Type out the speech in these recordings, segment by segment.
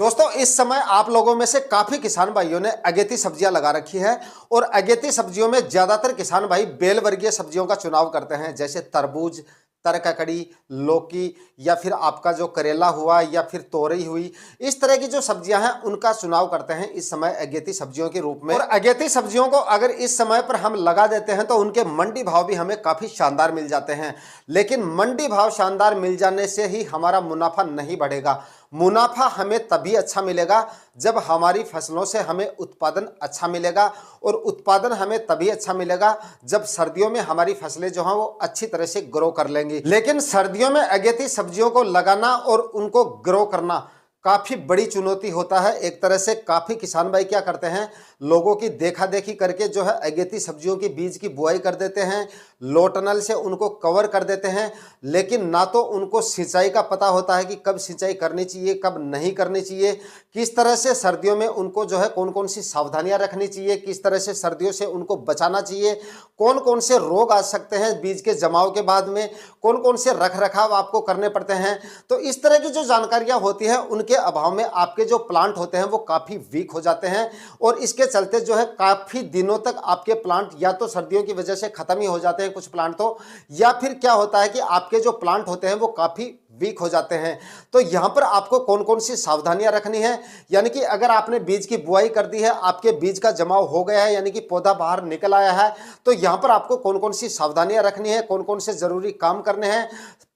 दोस्तों इस समय आप लोगों में से काफी किसान भाइयों ने अगेती सब्जियां लगा रखी है और अगेती सब्जियों में ज्यादातर किसान भाई बेल वर्गीय सब्जियों का चुनाव करते हैं, जैसे तरबूज, तरककड़ी, लौकी या फिर आपका जो करेला हुआ या फिर तोरई हुई। इस तरह की जो सब्जियां हैं उनका चुनाव करते हैं इस समय अगेती सब्जियों के रूप में। और अगेती सब्जियों को अगर इस समय पर हम लगा देते हैं तो उनके मंडी भाव भी हमें काफी शानदार मिल जाते हैं। लेकिन मंडी भाव शानदार मिल जाने से ही हमारा मुनाफा नहीं बढ़ेगा। मुनाफा हमें तभी अच्छा मिलेगा जब हमारी फसलों से हमें उत्पादन अच्छा मिलेगा, और उत्पादन हमें तभी अच्छा मिलेगा जब सर्दियों में हमारी फसलें जो हैं वो अच्छी तरह से ग्रो कर लेंगी। लेकिन सर्दियों में अगेती सब्जियों को लगाना और उनको ग्रो करना काफी बड़ी चुनौती होता है। एक तरह से काफी किसान भाई क्या करते हैं, लोगों की देखा देखी करके जो है अगेती सब्जियों की बीज की बुआई कर देते हैं, लो टनल से उनको कवर कर देते हैं। लेकिन ना तो उनको सिंचाई का पता होता है कि कब सिंचाई करनी चाहिए, कब नहीं करनी चाहिए, किस तरह से सर्दियों में उनको जो है कौन कौन सी सावधानियां रखनी चाहिए, किस तरह से सर्दियों से उनको बचाना चाहिए, कौन कौन से रोग आ सकते हैं बीज के जमाव के बाद में, कौन कौन से रख रखाव आपको करने पड़ते हैं। तो इस तरह की जो जानकारियां होती हैं उनके अभाव में आपके जो प्लांट होते हैं वो काफी वीक हो जाते हैं, और इसके चलते जो है काफी दिनों तक आपके प्लांट या तो सर्दियों की वजह से खत्म ही हो जाते हैं कुछ प्लांट तो, या फिर क्या होता है कि आपके जो प्लांट होते हैं वो काफी वीक हो जाते हैं। तो यहां पर आपको कौन कौन सी सावधानियां रखनी है, यानी कि अगर आपने बीज की बुआई कर दी है, आपके बीज का जमाव हो गया है, यानी कि पौधा बाहर निकल आया है, तो यहां पर आपको कौन कौन सी सावधानियां रखनी है, कौन कौन से जरूरी काम करने हैं।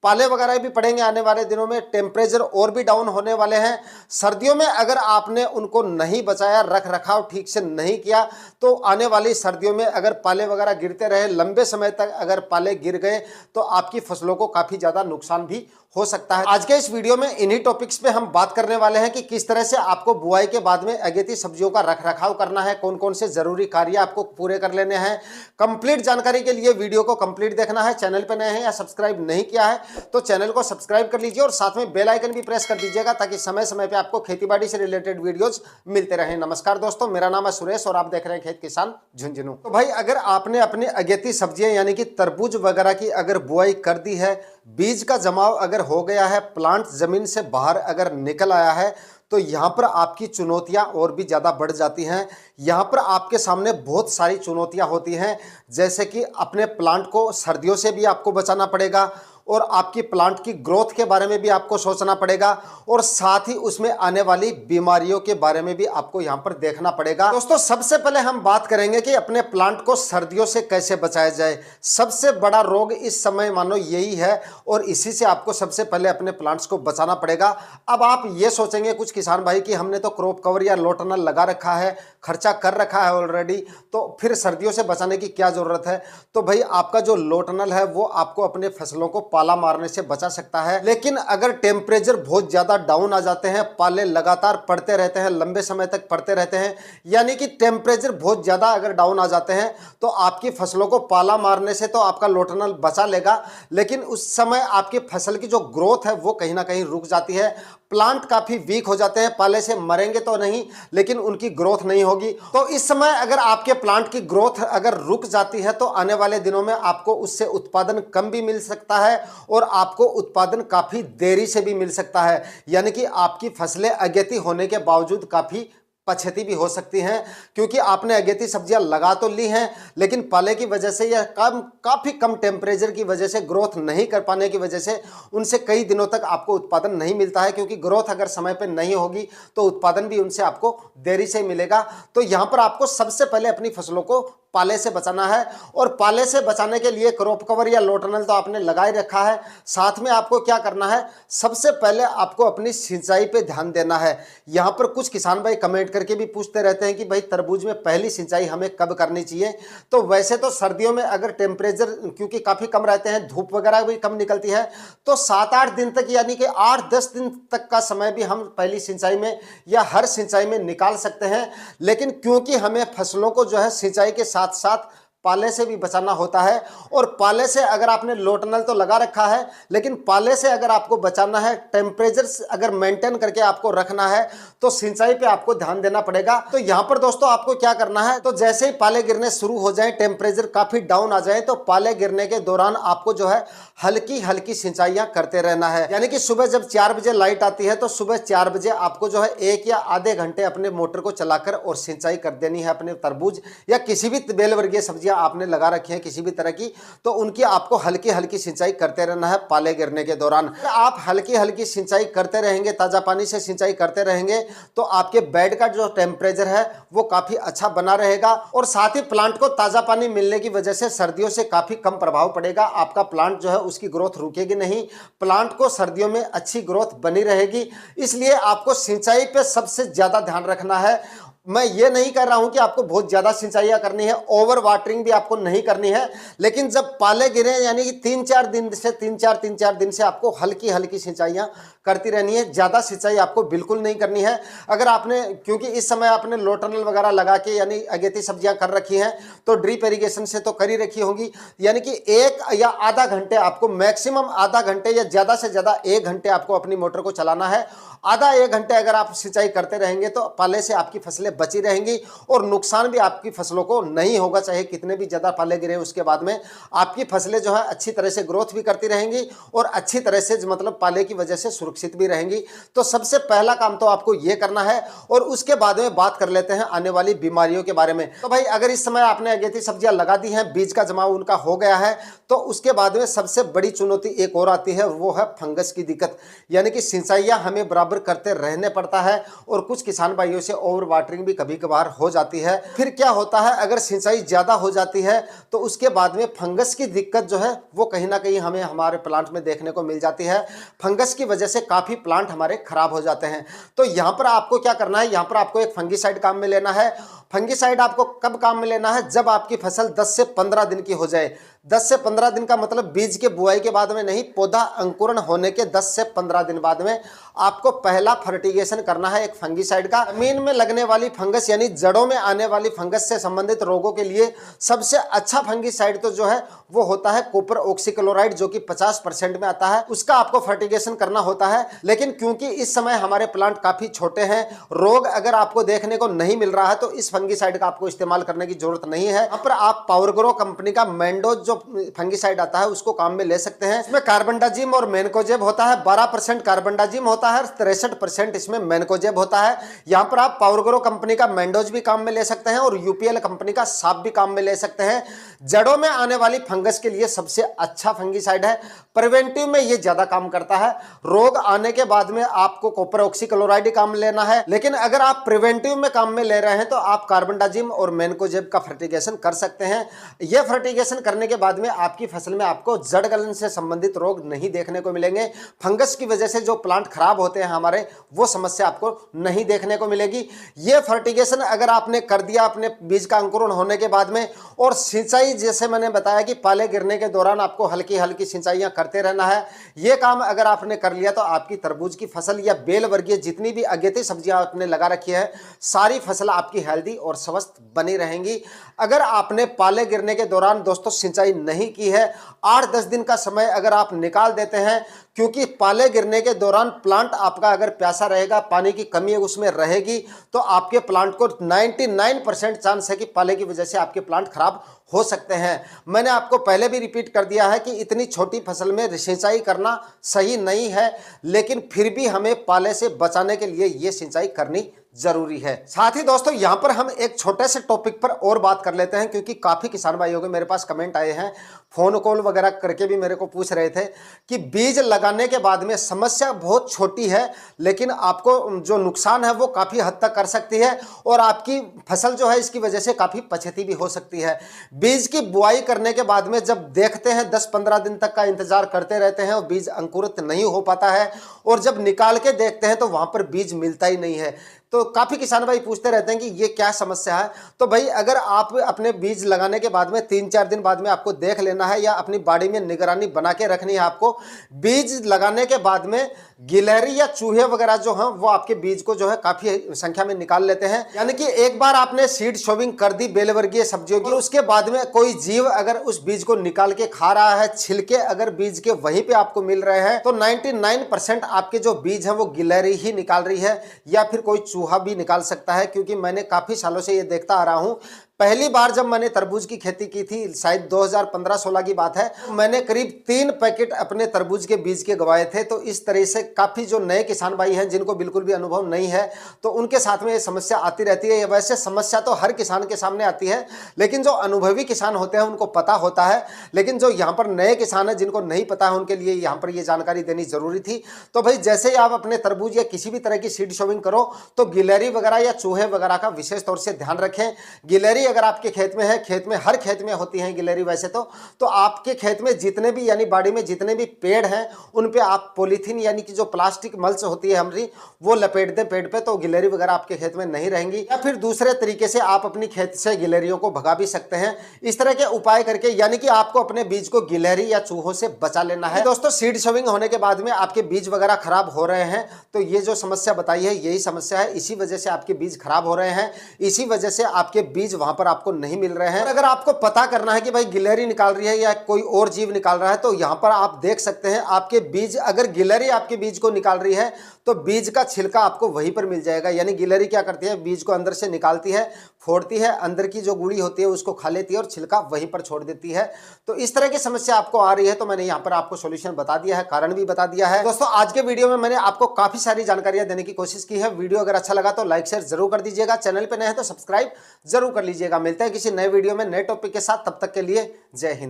पाले वगैरह भी पड़ेंगे आने वाले दिनों में, टेम्परेचर और भी डाउन होने वाले हैं। सर्दियों में अगर आपने उनको नहीं बचाया, रख रखाव ठीक से नहीं किया, तो आने वाली सर्दियों में अगर पाले वगैरह गिरते रहे, लंबे समय तक अगर पाले गिर गए, तो आपकी फसलों को काफी ज्यादा नुकसान भी हो सकता है। आज के इस वीडियो में इन्हीं टॉपिक्स पे हम बात करने वाले हैं कि किस तरह से आपको बुआई के बाद में अगेती सब्जियों का रखरखाव करना है, कौन कौन से जरूरी कार्य आपको पूरे कर लेने हैं। कंप्लीट जानकारी के लिए वीडियो को कंप्लीट देखना है। चैनल पे नए हैं या सब्सक्राइब नहीं किया है तो चैनल को सब्सक्राइब कर लीजिए और साथ में बेल आइकन भी प्रेस कर दीजिएगा ताकि समय समय पे आपको खेतीबाड़ी से रिलेटेड वीडियोज मिलते रहे। नमस्कार दोस्तों, मेरा नाम है सुरेश और आप देख रहे हैं खेत किसान झुंझुनू। तो भाई अगर आपने अपनी अगेती सब्जियां यानी कि तरबूज वगैरह की अगर बुआई कर दी है, बीज का जमाव अगर हो गया है, प्लांट जमीन से बाहर अगर निकल आया है, तो यहाँ पर आपकी चुनौतियाँ और भी ज़्यादा बढ़ जाती हैं। यहाँ पर आपके सामने बहुत सारी चुनौतियाँ होती हैं, जैसे कि अपने प्लांट को सर्दियों से भी आपको बचाना पड़ेगा, और आपकी प्लांट की ग्रोथ के बारे में भी आपको सोचना पड़ेगा, और साथ ही उसमें आने वाली बीमारियों के बारे में भी आपको यहाँ पर देखना पड़ेगा। दोस्तों सबसे पहले हम बात करेंगे कि अपने प्लांट को सर्दियों से कैसे बचाया जाए। सबसे बड़ा रोग इस समय मानो यही है, और इसी से आपको सबसे पहले अपने प्लांट्स को बचाना पड़ेगा। अब आप ये सोचेंगे कुछ किसान भाई कि हमने तो क्रॉप कवर या लो टनल लगा रखा है, खर्चा कर रखा है ऑलरेडी, तो फिर सर्दियों से बचाने की क्या जरूरत है। तो भाई आपका जो लो टनल है वो आपको अपने फसलों को पाला मारने से बचा सकता है। लेकिन अगर टेम्परेचर बहुत ज्यादा डाउन आ जाते हैं, पाले लगातार पड़ते रहते हैं, लंबे समय तक पड़ते रहते हैं, यानी कि टेम्परेचर बहुत ज्यादा अगर डाउन आ जाते हैं, तो आपकी फसलों को पाला मारने से तो आपका लो टनल बचा लेगा, लेकिन उस समय आपकी फसल की जो ग्रोथ है वो कहीं ना कहीं रुक जाती है। प्लांट काफी वीक हो जाते हैं, पाले से मरेंगे तो नहीं लेकिन उनकी ग्रोथ नहीं होगी। तो इस समय अगर आपके प्लांट की ग्रोथ अगर रुक जाती है तो आने वाले दिनों में आपको उससे उत्पादन कम भी मिल सकता है, और आपको उत्पादन काफी देरी से भी मिल सकता है, यानी कि आपकी फसलें अगेती होने के बावजूद काफी पछती भी हो सकती हैं, क्योंकि आपने अगेती सब्जियां लगा तो ली हैं, लेकिन पाले की वजह से या काफ़ी कम टेम्परेचर की वजह से, ग्रोथ नहीं कर पाने की वजह से उनसे कई दिनों तक आपको उत्पादन नहीं मिलता है, क्योंकि ग्रोथ अगर समय पर नहीं होगी तो उत्पादन भी उनसे आपको देरी से मिलेगा। तो यहाँ पर आपको सबसे पहले अपनी फसलों को पाले से बचाना है, और पाले से बचाने के लिए क्रॉप कवर या लो टनल तो आपने लगा ही रखा है। साथ में आपको क्या करना है, सबसे पहले आपको अपनी सिंचाई पे ध्यान देना है। यहाँ पर कुछ किसान भाई कमेंट करके भी पूछते रहते हैं कि भाई तरबूज में पहली सिंचाई हमें कब करनी चाहिए। तो वैसे तो सर्दियों में अगर टेम्परेचर क्योंकि काफ़ी कम रहते हैं, धूप वगैरह भी कम निकलती है, तो 7-8 दिन तक यानी कि 8-10 दिन तक का समय भी हम पहली सिंचाई में या हर सिंचाई में निकाल सकते हैं। लेकिन क्योंकि हमें फसलों को जो है सिंचाई के साथ साथ पाले से भी बचाना होता है। और पाले से अगर आपने लोट नल तो लगा रखा है, लेकिन पाले से अगर आपको बचाना है, टेम्परेचर अगर मेंटेन करके आपको रखना है, तो सिंचाई पे आपको ध्यान देना पड़ेगा। तो यहां पर दोस्तों आपको क्या करना है, तो जैसे ही पाले गिरने शुरू हो जाए, टेम्परेचर काफी डाउन आ जाए, तो पाले गिरने के दौरान आपको जो है हल्की हल्की सिंचाइयां करते रहना है। यानी कि सुबह जब 4 बजे लाइट आती है, तो सुबह 4 बजे आपको जो है 1 या आधे घंटे अपने मोटर को चलाकर और सिंचाई कर देनी है अपने तरबूज या किसी भी बेल वर्गीय सब्जियां आपने लगा रखी हैं किसी भी तरह की, तो उनकी आपको हल्की हल्की सिंचाई करते रहना है पाले गिरने के दौरान। आप हल्की हल्की सिंचाई करते रहेंगे, ताजा पानी से सिंचाई करते रहेंगे, तो आपके बेड का जो टेम्परेचर है वो काफी अच्छा बना रहेगा। और साथ ही प्लांट को ताजा पानी मिलने की वजह से सर्दियों से काफी कम प्रभाव पड़ेगा। आपका प्लांट जो है उसकी ग्रोथ रुकेगी नहीं, प्लांट को सर्दियों में अच्छी ग्रोथ बनी रहेगी। इसलिए आपको सिंचाई पे सबसे ज्यादा ध्यान रखना है। मैं ये नहीं कर रहा हूं कि आपको बहुत ज्यादा सिंचाइयां करनी है, ओवर वाटरिंग भी आपको नहीं करनी है, लेकिन जब पाले गिरे यानी कि 3-4 दिन से आपको हल्की हल्की सिंचाइयां करती रहनी है। ज्यादा सिंचाई आपको बिल्कुल नहीं करनी है। अगर आपने, क्योंकि इस समय आपने लो टनल वगैरह लगा के यानी अगेती सब्जियां कर रखी हैं, तो ड्रिप इरिगेशन से तो कर ही रखी होंगी, यानी कि 1 या आधा घंटे आपको, मैक्सिमम आधा घंटे या ज्यादा से ज्यादा 1 घंटे आपको अपनी मोटर को चलाना है। आधा 1 घंटे अगर आप सिंचाई करते रहेंगे तो पाले से आपकी फसलें बची रहेंगी और नुकसान भी आपकी फसलों को नहीं होगा। चाहे कितने भी ज्यादा पाले गिरे, उसके बाद में आपकी फसलें जो है अच्छी तरह से ग्रोथ भी करती रहेंगी और अच्छी तरह से मतलब पाले की वजह से सुरक्षित भी रहेंगी। तो सबसे पहला काम तो आपको यह करना है। और उसके बाद में बात कर लेते हैं आने वाली बीमारियों के बारे में। तो भाई अगर इस समय आपने अगेती सब्जियां लगा दी हैं, बीज का जमाव उनका हो गया है, तो उसके बाद में सबसे बड़ी चुनौती एक और आती है, वो है फंगस की दिक्कत। यानी कि सिंचाइयां हमें बराबर करते रहने पड़ता है और कुछ किसान भाइयों से ओवर वाटरिंग भी कभी कभार हो जाती है। फिर क्या होता है, अगर सिंचाई ज्यादा हो जाती है तो उसके बाद में फंगस की दिक्कत जो है वो कहीं ना कहीं हमें हमारे प्लांट में देखने को मिल जाती है। फंगस की वजह से काफी प्लांट हमारे खराब हो जाते हैं। तो यहां पर आपको क्या करना है, यहां पर आपको एक फंगीसाइड काम में लेना है। फंगीसाइड आपको कब काम में लेना है, जब आपकी फसल 10 से 15 दिन की हो जाए। 10 से 15 दिन का मतलब बीज के बुआई के बाद में नहीं, पौधा अंकुरण होने के 10 से 15 दिन बाद में आपको पहला फर्टिगेशन करना है एक फंगीसाइड का। जमीन में लगने वाली फंगस यानी जड़ों में आने वाली फंगस से संबंधित रोगों के लिए सबसे अच्छा फंगीसाइड तो जो है वो होता है कॉपर ऑक्सीक्लोराइड, जो कि 50% में आता है, उसका आपको फर्टिगेशन करना होता है। लेकिन क्योंकि इस समय हमारे प्लांट काफी छोटे हैं, रोग अगर आपको देखने को नहीं मिल रहा है, तो इस फंगीसाइड का आपको इस्तेमाल करने की जरूरत नहीं है। यहाँ पर आप पावरग्रो कंपनी का मेंडोज जो फंगीसाइड आता है उसको काम में ले सकते हैं। इसमें कार्बेंडाजिम और मेनकोजेब होता है। 12% कार्बेंडाजिम होता है, 63% इसमें मेनकोजेब होता है। यहाँ पर आप पावरग्रो कंपनी का मेंडोज भी काम में ले सकते हैं और यूपीएल कंपनी का साप भी काम में ले सकते हैं। जड़ों में आने वाली फंगस के लिए सबसे अच्छा फंगीसाइड है। प्रिवेंटिव में ये ज्यादा काम करता है। रोग आने के बाद में आपको कॉपर ऑक्सीक्लोराइड काम लेना है, लेकिन अगर आप प्रिवेंटिव में काम में ले रहे हैं तो आप कार्बेंडाजिम और मेनकोजेब का फर्टिगेशन कर सकते हैं। यह फर्टिगेशन करने के बाद में आपकी फसल में आपको जड़ गलन से संबंधित रोग नहीं देखने को मिलेंगे। फंगस की वजह से जो प्लांट खराब होते हैं हमारे, वो समस्या आपको नहीं देखने को मिलेगी। यह फर्टिगेशन अगर आपने कर दिया अपने बीज का अंकुरण होने के बाद में, और सिंचाई जैसे मैंने बताया कि पाले गिरने के दौरान आपको हल्की हल्की सिंचाइयां करते रहना है। यह काम अगर आपने कर लिया तो आपकी तरबूज की फसल या बेल वर्गीय जितनी भी अगेती सब्जियां आपने लगा रखी है, सारी फसल आपकी हेल्दी और स्वस्थ बनी रहेंगी। अगर आपने पाले गिरने के दौरान दोस्तों सिंचाई नहीं की है, 8-10 दिन का समय अगर आप निकाल देते हैं, क्योंकि पाले गिरने के दौरान प्लांट आपका अगर प्यासा रहेगा, पानी की कमी उसमें रहेगी, तो आपके प्लांट को 99% चांस है कि पाले की वजह से आपके प्लांट खराब हो सकते हैं। मैंने आपको पहले भी रिपीट कर दिया है कि इतनी छोटी फसल में सिंचाई करना सही नहीं है, लेकिन फिर भी हमें पाले से बचाने के लिए ये सिंचाई करनी जरूरी है। साथ ही दोस्तों यहां पर हम एक छोटे से टॉपिक पर और बात कर लेते हैं, क्योंकि काफी किसान भाइयों के मेरे पास कमेंट आए हैं, फोन कॉल वगैरह करके भी मेरे को पूछ रहे थे कि बीज लगाने के बाद में समस्या बहुत छोटी है, लेकिन आपको जो नुकसान है वो काफी हद तक कर सकती है और आपकी फसल जो है इसकी वजह से काफी पछती भी हो सकती है। बीज की बुआई करने के बाद में जब देखते हैं 10-15 दिन तक का इंतजार करते रहते हैं और बीज अंकुरित नहीं हो पाता है, और जब निकाल के देखते हैं तो वहां पर बीज मिलता ही नहीं है। तो काफी किसान भाई पूछते रहते हैं कि ये क्या समस्या है। तो भाई अगर आप अपने बीज लगाने के बाद में 3-4 दिन बाद में आपको देख लेना है या अपनी बाड़ी में निगरानी बना के रखनी है। आपको बीज लगाने के बाद में गिलहरी या चूहे वगैरह जो हैं वो आपके बीज को जो है काफी संख्या में निकाल लेते हैं। यानी कि एक बार आपने सीड शोविंग कर दी बेल वर्गीय सब्जियों की, उसके बाद में कोई जीव अगर उस बीज को निकाल के खा रहा है, छिलके अगर बीज के वहीं पे आपको मिल रहे हैं, तो 99% आपके जो बीज है वो गिलहरी ही निकाल रही है, या फिर कोई चूहा भी निकाल सकता है। क्योंकि मैंने काफी सालों से ये देखता आ रहा हूं। पहली बार जब मैंने तरबूज की खेती की थी, शायद 2015-16 की बात है, मैंने करीब 3 पैकेट अपने तरबूज के बीज के गवाए थे। तो इस तरह से काफी जो नए किसान भाई हैं जिनको बिल्कुल भी अनुभव नहीं है, तो उनके साथ में ये समस्या आती रहती है। वैसे समस्या तो हर किसान के सामने आती है, लेकिन जो अनुभवी किसान होते हैं उनको पता होता है। लेकिन जो यहाँ पर नए किसान है जिनको नहीं पता है, उनके लिए यहाँ पर ये जानकारी देनी जरूरी थी। तो भाई जैसे ही आप अपने तरबूज या किसी भी तरह की सीड शोविंग करो, तो गिलहरी वगैरह या चूहे वगैरह का विशेष तौर से ध्यान रखें। गिलहरी अगर आपके खेत में है, खेत में हर खेत में होती है गिलहरी वैसे तो आपके खेत में जितने भी यानी बाड़ी में जितने भी पेड़ हैं, उन पे आप पॉलीथीन यानी कि जो प्लास्टिक मल्च होती है हमारी, वो लपेट दें पेड़ पे, तो गिलहरी वगैरह आपके खेत में नहीं रहेंगी। या फिर दूसरे तरीके से आप अपनी खेत से गिलहरियों को भगा भी सकते हैं। इस तरह के उपाय करके यानी कि आपको अपने बीज को गिलहरी या चूहों से बचा लेना है। दोस्तों, सीड शोविंग होने के बाद में आपके बीज वगैरह खराब हो रहे हैं, तो ये जो समस्या बताई है यही समस्या है। इसी वजह से आपके बीज खराब हो रहे हैं, इसी वजह से आपके बीज वहां पर आपको नहीं मिल रहे हैं। और अगर आपको पता करना है कि भाई गिलहरी निकाल रही है या कोई और जीव निकाल रहा है, तो यहां पर आप देख सकते हैं आपके बीज, अगर गिलहरी आपके बीज को निकाल रही है तो बीज का छिलका आपको वहीं पर मिल जाएगा। यानी गिलहरी क्या करती है, बीज को अंदर से निकालती है, फोड़ती है, अंदर की जो गुड़ी होती है उसको खा लेती है और छिलका वहीं पर छोड़ देती है। तो इस तरह की समस्या आपको आ रही है, तो मैंने यहाँ पर आपको सॉल्यूशन बता दिया है, कारण भी बता दिया है। दोस्तों, आज के वीडियो में मैंने आपको काफी सारी जानकारियां देने की कोशिश की है। वीडियो अगर अच्छा लगा तो लाइक शेयर जरूर कर दीजिएगा, चैनल पे नए हैं तो सब्सक्राइब जरूर कर लीजिएगा। मिलते हैं किसी नए वीडियो में नए टॉपिक के साथ, तब तक के लिए जय हिंद।